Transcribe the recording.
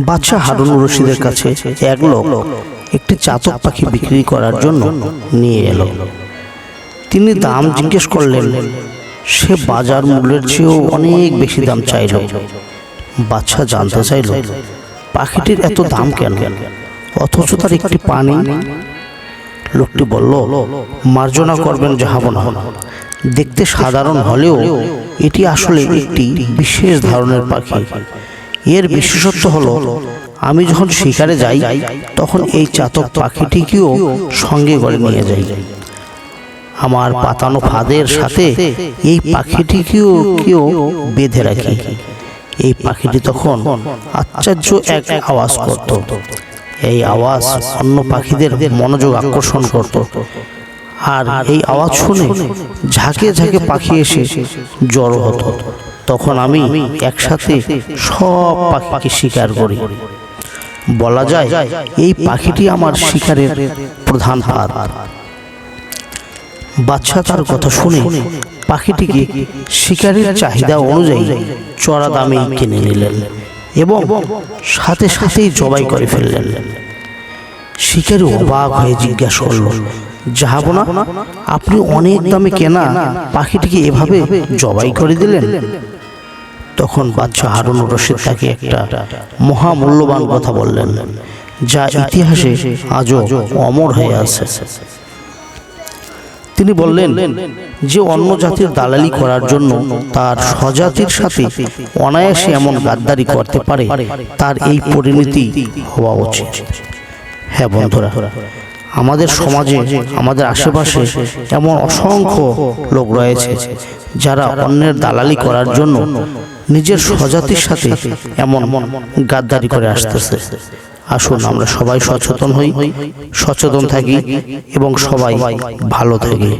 বাদশাহ হারুনুর রশিদের কাছে এক লোক একটি চাতক পাখি বিক্রি করার জন্য নিয়ে এলো। তিনি দাম জিজ্ঞেস করলেন। সে বাজার মূল্যের চেয়েও অনেক বেশি দাম চাইল। বাদশাহ জানতে চাইল পাখিটির এত দাম কেন, অথচ তার একটি পা নেই। লোকটি বলল, মার্জনা করবেন জাহাপনা, দেখতে সাধারণ হলেও এটি আসলে একটি বিশেষ ধরনের পাখি। এর বিশেষত্ব হলো, আমি যখন শিকারে যাই তখন এই চাতক পাখিটিকেও সঙ্গে করে নিয়ে যাই। আমার পাতানো ফাঁদের সাথে এই পাখিটিকেও বেঁধে রাখি। এই পাখিটি তখন আশ্চর্য এক আওয়াজ করত। এই আওয়াজ অন্য পাখিদের মনোযোগ আকর্ষণ করত, আর এই আওয়াজ শুনে ঝাঁকে ঝাঁকে পাখি এসে জড়ো হতো। তখন আমি একসাথে সব পাখিকে শিকার করি। বলা যায় এই পাখিটি আমার শিকারের প্রধান ফাঁদ। বাদশাহ তার কথা শুনে পাখিটিকে শিকারের চাহিদা অনুযায়ী চড়া দামে কিনে নিলেন এবং সাথে সাথেই জবাই করে ফেললেন। শিকারী অবাক হয়ে জিজ্ঞাসা করল, জাহাপনা, আপনি অনেক দামে কেনা পাখিটিকে এভাবে জবাই করে দিলেন? তখন বাদশাহ হারুনুর রশিদ তাকে একটা মহামূল্যবান কথা বললেন, যা ইতিহাসে আজও অমর হয়ে আছে। তিনি বললেন যে অন্য জাতির দালালি করার জন্য তার স্বজাতির সাথে অনায়াসে এমন গাদ্দারি করতে পারে, তার এই পরিণতি হওয়া উচিত। হ্যাঁ বন্ধুরা, আমাদের সমাজে, আমাদের আশেপাশে এমন অসংখ্য লোক রয়েছে যারা অন্যের দালালি করার জন্য নিজের স্বজাতির সাথে এমন গাদ্দারি করে আসতেছে। আসুন আমরা সবাই সচেতন হই, সচেতন থাকি এবং সবাই ভালো থাকি।